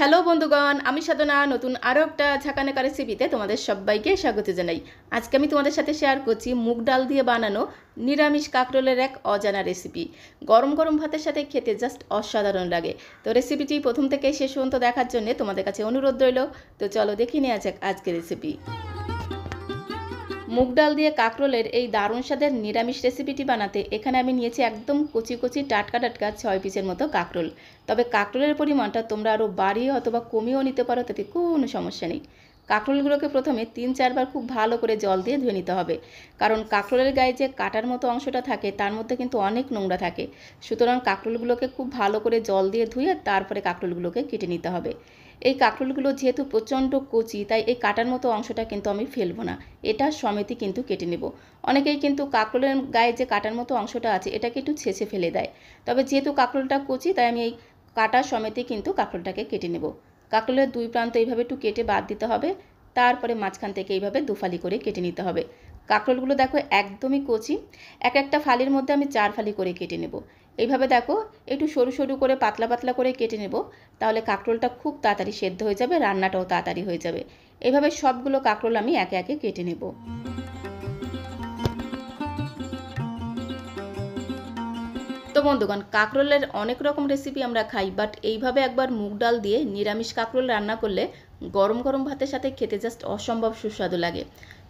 Hello বন্ধুগণ, আমি সাধনা নতুন আরও একটা ঝাঁকানাকা রেসিপিতে তোমাদের সবাইকে স্বাগত জানাই। আজকে আমি তোমাদের সাথে শেয়ার করছি মুগ ডাল দিয়ে বানানো নিরামিষ কাঁকরোলের এক অজানা রেসিপি। গরম গরম ভাতের সাথে খেতে জাস্ট অসাধারণ লাগে। তো রেসিপিটি প্রথম থেকে শেষ পর্যন্ত দেখার জন্য তোমাদের কাছে অনুরোধ রইল। তো চলো দেখে নেওয়া যাক আজকের রেসিপি। মুগ ডাল দিয়ে কাঁকরোলের এই দারুণ স্বাদের নিরামিষ রেসিপিটি বানাতে এখানে আমি নিয়েছি একদম কচি কচি টাটকা টাটকা 6 পিসের মতো কাঁকরোল। তবে কাঁকরোলের পরিমাণটা তোমরা আরও বাড়িয়ে অথবা কমিয়েও নিতে পারো, তাতে কোনো সমস্যা নেই। কাঁকরোলগুলোকে প্রথমে 3-4 বার খুব ভালো করে জল দিয়ে ধুয়ে নিতে হবে, কারণ কাঁকরোলের গায়ে যে কাটার মতো অংশটা থাকে তার মধ্যে কিন্তু অনেক নোংরা থাকে। সুতরাং কাঁকরোলগুলোকে খুব ভালো করে জল দিয়ে ধুয়ে তারপরে কাঁকরোলগুলোকে কেটে নিতে হবে। এই কাঁকরোলগুলো যেহেতু প্রচণ্ড কচি, তাই এই কাটার মতো অংশটা কিন্তু আমি ফেলবো না, এটা সমেতই কিন্তু কেটে নেব। অনেকেই কিন্তু কাঁকরোলের গায়ে যে কাটার মতো অংশটা আছে এটাকে একটু ছেঁচে ফেলে দেয়, তবে যেহেতু কাঁকরোলটা কচি তাই আমি এই কাটা সমেতই কিন্তু কাঁকরোলটাকে কেটে নেব। কাঁকরোলের দুই প্রান্ত এইভাবে একটু কেটে বাদ দিতে হবে, তারপরে মাঝখান থেকে এইভাবে দুফালি করে কেটে নিতে হবে। কাঁকরোলগুলো দেখো একদমই কচি, এক একটা ফালির মধ্যে আমি 4 ফালি করে কেটে নেব। এইভাবে দেখো একটু সরু সরু করে পাতলা পাতলা করে কেটে নেব, তাহলে কাঁকরোলটা খুব তাড়াতাড়ি সেদ্ধ হয়ে যাবে, রান্নাটাও তাড়াতাড়ি হয়ে যাবে। এইভাবে সবগুলো কাঁকরোল আমি একে একে কেটে নেব। তো বন্ধুগণ, কাঁকরোলের অনেক রকম রেসিপি আমরা খাই, বাট এইভাবে একবার মুগ ডাল দিয়ে নিরামিষ কাঁকরোল রান্না করলে গরম গরম ভাতের সাথে খেতে জাস্ট অসম্ভব সুস্বাদু লাগে।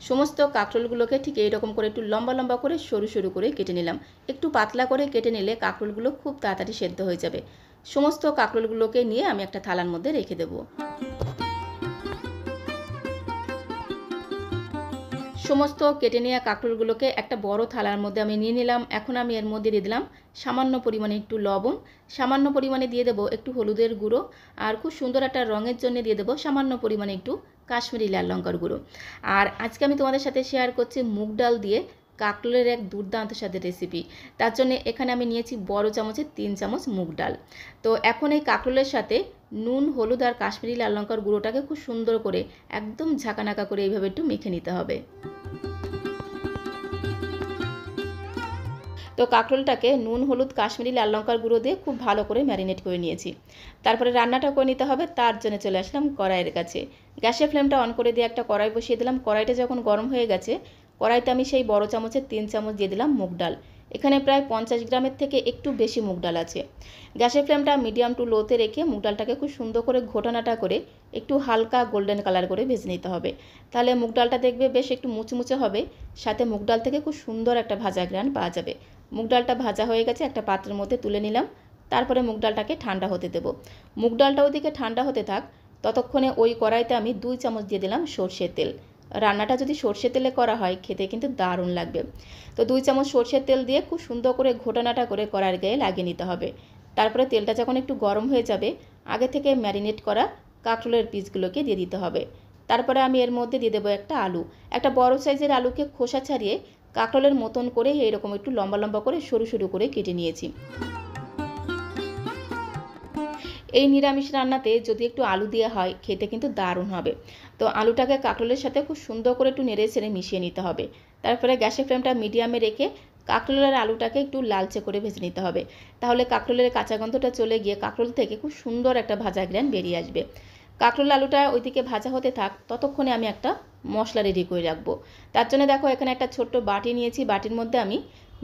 সমস্ত কাঁকরোলগুলোকে ঠিক এইরকম করে একটু লম্বা লম্বা করে সরু সরু করে কেটে নিলাম। একটু পাতলা করে কেটে নিলে কাঁকরোলগুলো খুব তাড়াতাড়ি সেদ্ধ হয়ে যাবে। সমস্ত কাঁকরোলগুলোকে নিয়ে আমি একটা থালার মধ্যে রেখে দেবো। সমস্ত কেটে নেওয়া কাঁকরোলগুলোকে একটা বড় থালার মধ্যে আমি নিয়ে নিলাম। এখন আমি এর মধ্যে দিয়ে দিলাম সামান্য পরিমাণে একটু লবণ, সামান্য পরিমাণে দিয়ে দেবো একটু হলুদের গুঁড়ো, আর খুব সুন্দর একটা রঙের জন্য দিয়ে দেবো সামান্য পরিমাণে একটু কাশ্মীরি লাল লঙ্কার গুঁড়ো। আর আজকে আমি তোমাদের সাথে শেয়ার করছি মুগ ডাল দিয়ে কাঁকরোলের এক দুর্দান্ত স্বাদের রেসিপি। তার জন্য এখানে আমি নিয়েছি বড় চামচে 3 চামচ মুগ ডাল। তো এখন এই কাঁকরোলের সাথে নুন, হলুদ আর কাশ্মীরি লাল লঙ্কার গুঁড়োটাকে খুব সুন্দর করে একদম ঝাঁকানাকা করে এইভাবে একটু মেখে নিতে হবে। তো কাঁকরোলটাকে নুন, হলুদ, কাশ্মীরি লাল লঙ্কার গুঁড়ো দিয়ে খুব ভালো করে ম্যারিনেট করে নিয়েছি। তারপরে রান্নাটা করে নিতে হবে, তার জন্য চলে আসলাম কড়াইয়ের কাছে। গ্যাসের ফ্লেমটা অন করে দিয়ে একটা কড়াই বসিয়ে দিলাম। কড়াইটা যখন গরম হয়ে গেছে, কড়াইতে আমি সেই বড় চামচের 3 চামচ দিয়ে দিলাম মুগ ডাল। এখানে প্রায় 50 গ্রামের থেকে একটু বেশি মুগ ডাল আছে। গ্যাসের ফ্লেমটা মিডিয়াম টু লোতে রেখে মুগ ডালটাকে খুব সুন্দর করে ঘোটানাটা করে একটু হালকা গোল্ডেন কালার করে ভেজে নিতে হবে। তাহলে মুগ ডালটা দেখবে বেশ একটু মুচমুচে হবে, সাথে মুগ ডাল থেকে খুব সুন্দর একটা ভাজা ঘ্রাণ পাওয়া যাবে। মুগ ডালটা ভাজা হয়ে গেছে, একটা পাত্রের মধ্যে তুলে নিলাম। তারপরে মুগ ডালটাকে ঠান্ডা হতে দেব। মুগ ডালটা ওইদিকে ঠান্ডা হতে থাক, ততক্ষণে ওই কড়াইতে আমি 2 চামচ দিয়ে দিলাম সর্ষের তেল। রান্নাটা যদি সর্ষের তেলে করা হয় খেতে কিন্তু দারুণ লাগবে। তো 2 চামচ সর্ষের তেল দিয়ে খুব সুন্দর করে ঘোটানাটা করে কড়াইয়ের গায়ে লাগিয়ে নিতে হবে। তারপরে তেলটা যখন একটু গরম হয়ে যাবে, আগে থেকে ম্যারিনেট করা কাঁকরোলের পিসগুলোকে দিয়ে দিতে হবে। তারপরে আমি এর মধ্যে দিয়ে দেবো একটা আলু। একটা বড় সাইজের আলুকে খোসা ছাড়িয়ে কাঁকরোলের মতন করে এইরকম একটু লম্বা লম্বা করে সরু সরু করে কেটে নিয়েছি। এই নিরামিষ রান্নাতে যদি একটু আলু দেওয়া হয় খেতে কিন্তু দারুণ হবে। তো আলুটাকে কাঁকরোলের সাথে খুব সুন্দর করে একটু নেড়ে ছেড়ে মিশিয়ে নিতে হবে। তারপরে গ্যাসের ফ্লেমটা মিডিয়ামে রেখে কাঁকরোলের আলুটাকে একটু লালচে করে ভেজে নিতে হবে। তাহলে কাঁকরোলের কাঁচা গন্ধটা চলে গিয়ে কাঁকরোল থেকে খুব সুন্দর একটা ভাজা ঘ্রাণ বেরিয়ে আসবে। কাঁকরোল আলুটা ওইদিকে ভাজা হতে থাক, ততক্ষণে আমি একটা মশলা রেডি করে রাখবো। তার জন্য দেখো এখানে একটা ছোট্ট বাটি নিয়েছি। বাটির মধ্যে আমি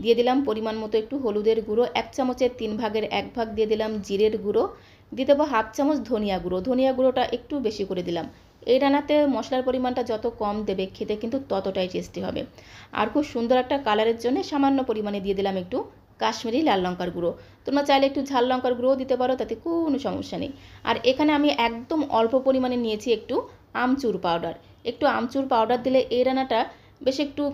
দিয়ে দিলাম পরিমাণ মতো একটু হলুদের গুঁড়ো, 1 চামচের 3 ভাগের 1 ভাগ দিয়ে দিলাম জিরের গুঁড়ো, দিয়ে দেবো 1/2 চামচ ধনিয়া গুঁড়ো। ধনিয়া গুঁড়োটা একটু বেশি করে দিলাম। এই রান্নাতে মশলার পরিমাণটা যত কম দেবে খেতে কিন্তু ততটাই টেস্টি হবে। আর খুব সুন্দর একটা কালারের জন্য সামান্য পরিমাণে দিয়ে দিলাম একটু কাশ্মীরি লাল লঙ্কার গুঁড়ো। তোমরা চাইলে একটু ঝাল লঙ্কার গুঁড়োও দিতে পারো, তাতে কোনো সমস্যা নেই। আর এখানে আমি একদম অল্প পরিমাণে নিয়েছি একটু আমচুর পাউডার। একটু আমচুর পাউডার দিলে এই রান্নাটা বেশ একটু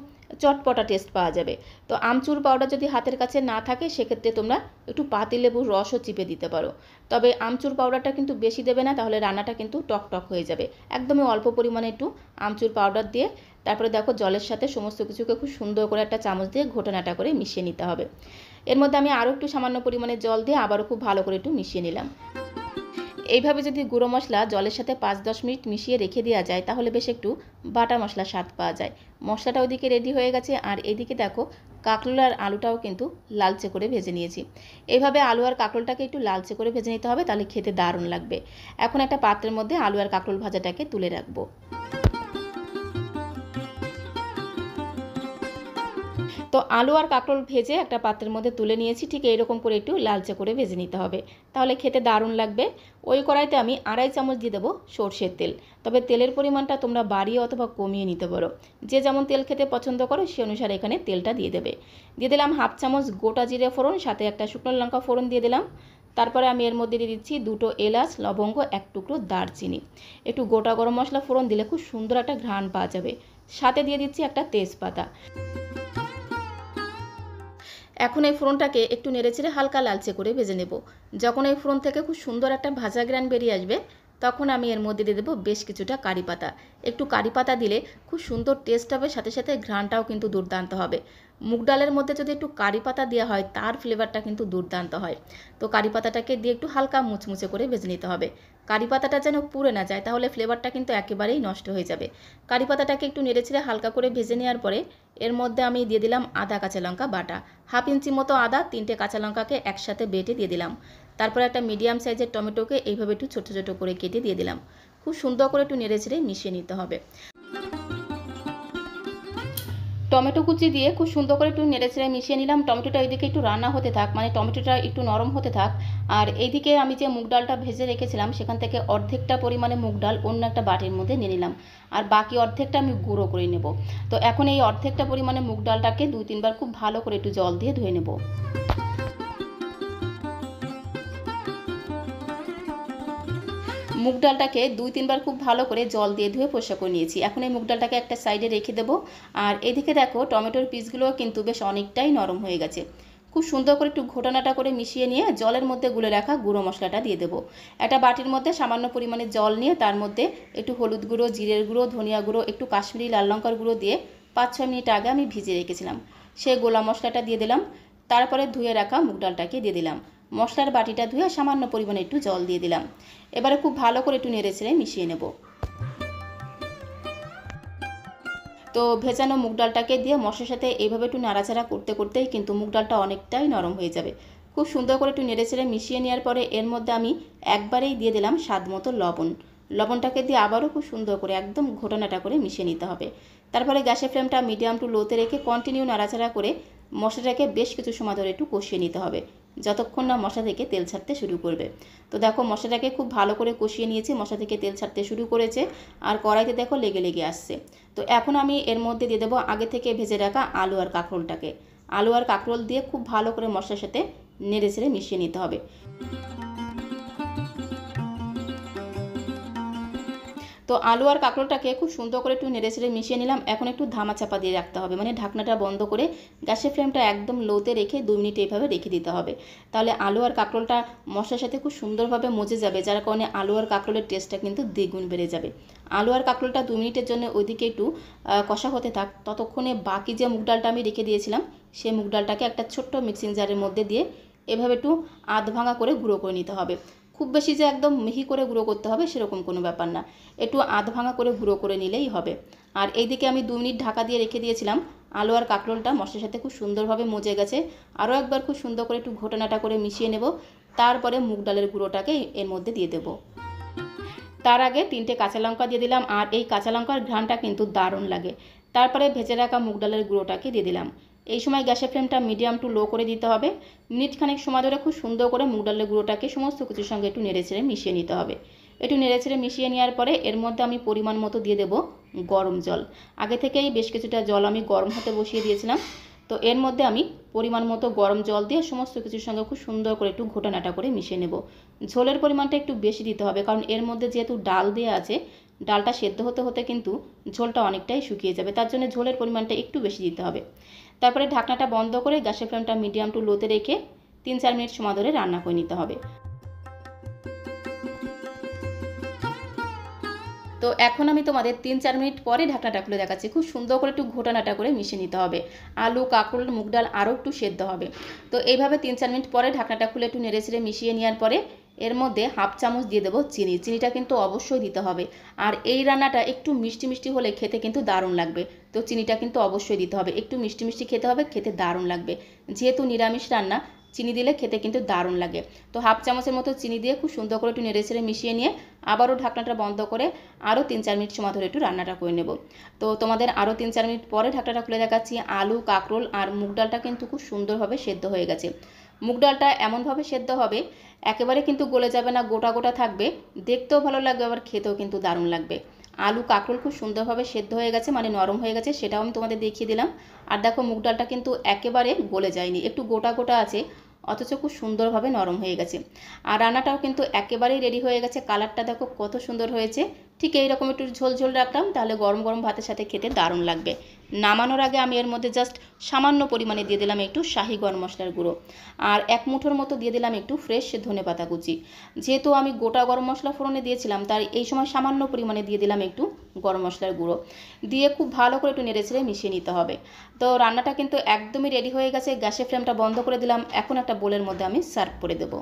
চটপটা টেস্ট পাওয়া যাবে। তো আমচুর পাউডার যদি হাতের কাছে না থাকে সেক্ষেত্রে তোমরা একটু পাতিলেবুর রসও চিপে দিতে পারো। তবে আমচুর পাউডারটা কিন্তু বেশি দেবে না, তাহলে রান্নাটা কিন্তু টক টক হয়ে যাবে। একদমই অল্প পরিমাণে একটু আমচুর পাউডার দিয়ে তারপরে দেখো জলের সাথে সমস্ত কিছুকে খুব সুন্দর করে একটা চামচ দিয়ে ঘোটানাটা করে মিশিয়ে নিতে হবে। এর মধ্যে আমি আরও একটু সামান্য পরিমাণে জল দিয়ে আবারও খুব ভালো করে একটু মিশিয়ে নিলাম। এইভাবে যদি গুঁড়ো মশলা জলের সাথে 5-10 মিনিট মিশিয়ে রেখে দেওয়া যায় তাহলে বেশ একটু বাটা মশলা স্বাদ পাওয়া যায়। মশলাটা ওইদিকে রেডি হয়ে গেছে, আর এইদিকে দেখো কাঁকরোল আর আলুটাও কিন্তু লালচে করে ভেজে নিয়েছি। এইভাবে আলু আর কাঁকরোলটাকে একটু লালচে করে ভেজে নিতে হবে, তাহলে খেতে দারুণ লাগবে। এখন একটা পাত্রের মধ্যে আলু আর কাঁকরোল ভাজাটাকে তুলে রাখবো। তো আলু আর কাঁকরোল ভেজে একটা পাত্রের মধ্যে তুলে নিয়েছি। ঠিক এইরকম করে একটু লালচে করে ভেজে নিতে হবে, তাহলে খেতে দারুণ লাগবে। ওই কড়াইতে আমি 2.5 চামচ দিয়ে দেবো সর্ষের তেল। তবে তেলের পরিমাণটা তোমরা বাড়িয়ে অথবা কমিয়ে নিতে পারো, যে যেমন তেল খেতে পছন্দ করো সে অনুসারে এখানে তেলটা দিয়ে দেবে। দিয়ে দিলাম 1/2 চামচ গোটা জিরে ফোড়ন, সাথে একটা শুকনো লঙ্কা ফোড়ন দিয়ে দিলাম। তারপরে আমি এর মধ্যে দিয়ে দিচ্ছি 2টো এলাচ, লবঙ্গ, 1 টুকরো দারচিনি। একটু গোটা গরম মশলা ফোড়ন দিলে খুব সুন্দর একটা ঘ্রাণ পাওয়া যাবে। সাথে দিয়ে দিচ্ছি একটা তেজপাতা। এখন এই ফোড়নটাকে একটু নেড়েচেড়ে হালকা লালচে করে ভেজে নেব। যখন এই ফোড়ন থেকে খুব সুন্দর একটা ভাজা গ্রান বেরিয়ে আসবে তখন আমি এর মধ্যে দিয়ে দেবো বেশ কিছুটা কারি পাতা। একটু কারি পাতা দিলে খুব সুন্দর টেস্ট হবে, সাথে সাথে ঘ্রাণটাও কিন্তু দুর্দান্ত হবে। মুগ ডালের মধ্যে যদি একটু কারি পাতা দেওয়া হয় তার ফ্লেভারটা কিন্তু দুর্দান্ত হয়। তো কারি পাতাটাকে দিয়ে একটু হালকা মুচমুচে করে ভেজে নিতে হবে। কারি পাতাটা যেন পুড়ে না যায়, তাহলে ফ্লেভারটা কিন্তু একেবারেই নষ্ট হয়ে যাবে। কারি পাতাটাকে একটু নেড়েচেড়ে হালকা করে ভেজে নেওয়ার পরে এর মধ্যে আমি দিয়ে দিলাম আদা কাঁচা লঙ্কা বাটা। 1/2 ইঞ্চি মতো আদা, 3টে কাঁচা লঙ্কাকে একসাথে বেটে দিয়ে দিলাম। তারপরে একটা মিডিয়াম সাইজের টমেটোকে এইভাবে একটু ছোটো ছোটো করে কেটে দিয়ে দিলাম। খুব সুন্দর করে একটু নেড়েচেড়ে মিশিয়ে নিতে হবে। টমেটো কুচি দিয়ে খুব সুন্দর করে একটু নেড়েচেড়ে মিশিয়ে নিলাম। টমেটোটা এইদিকে একটু রান্না হতে থাক, মানে টমেটোটা একটু নরম হতে থাক। আর এইদিকে আমি যে মুগ ডালটা ভেজে রেখেছিলাম সেখান থেকে অর্ধেকটা পরিমাণে মুগ ডাল অন্য একটা বাটির মধ্যে নিয়ে নিলাম, আর বাকি অর্ধেকটা আমি গুঁড়ো করে নেব। তো এখন এই অর্ধেকটা পরিমাণে মুগ ডালটাকে 2-3 বার খুব ভালো করে একটু জল দিয়ে ধুয়ে নেব। মুগ ডালটাকে 2-3 বার খুব ভালো করে জল দিয়ে ধুয়ে পরিষ্কার করে নিয়েছি। এখন এই মুগ ডালটাকে একটা সাইডে রেখে দেবো। আর এদিকে দেখো টমেটোর পিসগুলো কিন্তু বেশ অনেকটাই নরম হয়ে গেছে। খুব সুন্দর করে একটু ঘোটানাটা করে মিশিয়ে নিয়ে জলের মধ্যে গুলে রাখা গুঁড়ো মশলাটা দিয়ে দেবো। একটা বাটির মধ্যে সামান্য পরিমাণে জল নিয়ে তার মধ্যে একটু হলুদ গুঁড়ো, জিরের গুঁড়ো, ধনিয়া গুঁড়ো, একটু কাশ্মীরি লাল লঙ্কার গুঁড়ো দিয়ে 5-6 মিনিট আগে আমি ভিজিয়ে রেখেছিলাম সেই গোলা মশলাটা দিয়ে দিলাম। তারপরে ধুয়ে রাখা মুগ ডালটাকে দিয়ে দিলাম। মশলার বাটিটা ধুয়ে সামান্য পরিমাণে একটু জল দিয়ে দিলাম। এবারে খুব ভালো করে একটু নেড়েচেড়ে মিশিয়ে নেব। তো ভেজানো মুগ ডালটাকে দিয়ে মশলার সাথে এইভাবে একটু নাড়াচাড়া করতে করতেই কিন্তু মুগ ডালটা অনেকটাই নরম হয়ে যাবে। খুব সুন্দর করে একটু নেড়েচেড়ে মিশিয়ে নেওয়ার পরে এর মধ্যে আমি একবারেই দিয়ে দিলাম স্বাদ মতো লবণ। লবণটাকে দিয়ে আবারও খুব সুন্দর করে একদম ঘোটানাটা করে মিশিয়ে নিতে হবে। তারপরে গ্যাসের ফ্লেমটা মিডিয়াম টু লোতে রেখে কন্টিনিউ নাড়াচাড়া করে মশলাটাকে বেশ কিছু সময় ধরে একটু কষিয়ে নিতে হবে, যতক্ষণ না মশলা থেকে তেল ছাড়তে শুরু করবে। তো দেখো মশলাটাকে খুব ভালো করে কষিয়ে নিয়েছি, মশলা থেকে তেল ছাড়তে শুরু করেছে আর কড়াইতে দেখো লেগে লেগে আসছে। তো এখন আমি এর মধ্যে দিয়ে দেবো আগে থেকে ভেজে রাখা আলু আর কাঁকরোলটাকে। আলু আর কাঁকরোল দিয়ে খুব ভালো করে মশলার সাথে নেড়েচেড়ে মিশিয়ে নিতে হবে। তো আলু আর কাঁকরোলটাকে খুব সুন্দর করে একটু নেড়েচেড়ে মিশিয়ে নিলাম। এখন একটু ধামা চাপা দিয়ে রাখতে হবে, মানে ঢাকনাটা বন্ধ করে গ্যাসের ফ্লেমটা একদম লোতে রেখে 2 মিনিট এইভাবে রেখে দিতে হবে। তাহলে আলু আর কাঁকরোলটা মশলার সাথে খুব সুন্দরভাবে মজে যাবে, যার কারণে আলু আর কাঁকরোলের টেস্টটা কিন্তু দ্বিগুণ বেড়ে যাবে। আলু আর কাঁকরোলটা 2 মিনিটের জন্য ওইদিকে একটু কষা হতে থাক, ততক্ষণে বাকি যে মুগ ডালটা আমি রেখে দিয়েছিলাম সেই মুগ ডালটাকে একটা ছোট্ট মিক্সিং জারের মধ্যে দিয়ে এভাবে একটু আধ ভাঙা করে গুঁড়ো করে নিতে হবে। খুব বেশি যে একদম মিহি করে গুঁড়ো করতে হবে সেরকম কোনো ব্যাপার না, একটু আধ ভাঙা করে গুঁড়ো করে নিলেই হবে। আর এইদিকে আমি 2 মিনিট ঢাকা দিয়ে রেখে দিয়েছিলাম। আলু আর কাঁকরোলটা মশলার সাথে খুব সুন্দরভাবে মজে গেছে। আরও একবার খুব সুন্দর করে একটু ঘোটানাটা করে মিশিয়ে নেব। তারপরে মুগ ডালের গুঁড়োটাকে এর মধ্যে দিয়ে দেবো। তার আগে 3টে কাঁচা লঙ্কা দিয়ে দিলাম, আর এই কাঁচা লঙ্কার ঘ্রাণটা কিন্তু দারুণ লাগে। তারপরে ভেজে রাখা মুগ ডালের গুঁড়োটাকে দিয়ে দিলাম। এই সময় গ্যাসের ফ্লেমটা মিডিয়াম টু লো করে দিতে হবে। মিনিট খানেক সময় ধরে খুব সুন্দর করে মুগ ডালের গুঁড়োটাকে সমস্ত কিছুর সঙ্গে একটু নেড়েচেড়ে মিশিয়ে নিতে হবে। একটু নেড়েচেড়ে মিশিয়ে নেওয়ার পরে এর মধ্যে আমি পরিমাণ মতো দিয়ে দেবো গরম জল। আগে থেকেই বেশ কিছুটা জল আমি গরম হতে বসিয়ে দিয়েছিলাম। তো এর মধ্যে আমি পরিমাণ মতো গরম জল দিয়ে সমস্ত কিছুর সঙ্গে খুব সুন্দর করে একটু ঘোটানাটা করে মিশিয়ে নেব। ঝোলের পরিমাণটা একটু বেশি দিতে হবে, কারণ এর মধ্যে যেহেতু ডাল দেওয়া আছে, ডালটা সেদ্ধ হতে হতে কিন্তু ঝোলটা অনেকটাই শুকিয়ে যাবে, তার জন্য ঝোলের পরিমাণটা একটু বেশি দিতে হবে। তারপরে ঢাকনাটা বন্ধ করে গ্যাসের ফ্লেমটা মিডিয়াম টু লোতে রেখে 3-4 মিনিট সময় ধরে রান্না করে নিতে হবে। তো এখন আমি তোমাদের 3-4 মিনিট পরে ঢাকনাটা খুলে দেখাচ্ছি। খুব সুন্দর করে একটু ঘোটানাটা করে মিশিয়ে নিতে হবে। আলু, কাঁকরোল, মুগ ডাল আরও একটু সেদ্ধ হবে। তো এইভাবে 3-4 মিনিট পরে ঢাকনাটা খুলে একটু নেড়েচেড়ে মিশিয়ে নেওয়ার পরে এর মধ্যে হাফ চামচ দিয়ে দেবো চিনি। চিনিটা কিন্তু অবশ্যই দিতে হবে। আর এই রান্নাটা একটু মিষ্টি মিষ্টি হলে খেতে কিন্তু দারুণ লাগবে। তো চিনিটা কিন্তু অবশ্যই দিতে হবে, একটু মিষ্টি মিষ্টি খেতে হবে, খেতে দারুণ লাগবে। যেহেতু নিরামিষ রান্না, চিনি দিলে খেতে কিন্তু দারুণ লাগে। তো হাফ চামচের মতো চিনি দিয়ে খুব সুন্দর করে একটু নেড়ে ছেড়ে মিশিয়ে নিয়ে আবারও ঢাকনাটা বন্ধ করে আরও 3-4 মিনিট সময় ধরে একটু রান্নাটা করে নেব। তো তোমাদের আরও 3-4 মিনিট পরে ঢাকনাটা খুলে দেখাচ্ছি। আলু, কাঁকরোল আর মুগ ডালটা কিন্তু খুব সুন্দরভাবে সেদ্ধ হয়ে গেছে। মুগ ডালটা এমনভাবে সেদ্ধ হবে, একেবারে কিন্তু গলে যাবে না, গোটা গোটা থাকবে, দেখতেও ভালো লাগবে, আবার খেতেও কিন্তু দারুণ লাগবে। আলু, কাঁকরোল খুব সুন্দরভাবে সেদ্ধ হয়ে গেছে, মানে নরম হয়ে গেছে, সেটাও আমি তোমাদের দেখিয়ে দিলাম। আর দেখো মুগ ডালটা কিন্তু একেবারে গলে যায়নি, একটু গোটা গোটা আছে, অথচ খুব সুন্দরভাবে নরম হয়ে গেছে। আর রান্নাটাও কিন্তু একেবারেই রেডি হয়ে গেছে। কালারটা দেখো কত সুন্দর হয়েছে। ঠিক এইরকম একটু ঝোল ঝোল রাখলাম, তাহলে গরম গরম ভাতের সাথে খেতে দারুণ লাগবে। নামানোর আগে আমি এর মধ্যে জাস্ট সামান্য পরিমাণে দিয়ে দিলাম একটু শাহি গরম মশলার গুঁড়ো, আর 1 মুঠোর মতো দিয়ে দিলাম একটু ফ্রেশ ধনেপাতা কুচি। যেহেতু আমি গোটা গরম মশলা ফোড়নে দিয়েছিলাম, তাই এই সময় সামান্য পরিমাণে দিয়ে দিলাম একটু গরম মশলার গুঁড়ো, দিয়ে খুব ভালো করে একটু নেড়ে ছেড়ে মিশিয়ে নিতে হবে। তো রান্নাটা কিন্তু একদমই রেডি হয়ে গেছে। গ্যাসের ফ্লেমটা বন্ধ করে দিলাম। এখন একটা বোলের মধ্যে আমি সার্ভ করে দেবো।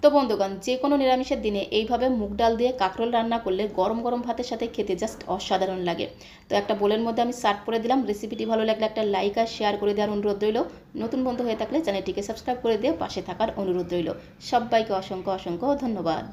তো বন্ধুগণ, যে কোনো নিরামিষের দিনে এইভাবে মুগ ডাল দিয়ে কাঁকরোল রান্না করলে গরম গরম ভাতের সাথে খেতে জাস্ট অসাধারণ লাগে। তো একটা বোলের মধ্যে আমি সার্ভ করে দিলাম। রেসিপিটি ভালো লাগলে একটা লাইক আর শেয়ার করে দেওয়ার অনুরোধ রইল। নতুন বন্ধু হয়ে থাকলে চ্যানেলটিকে সাবস্ক্রাইব করে দিয়ে পাশে থাকার অনুরোধ রইল। সবাইকে অসংখ্য অসংখ্য ধন্যবাদ।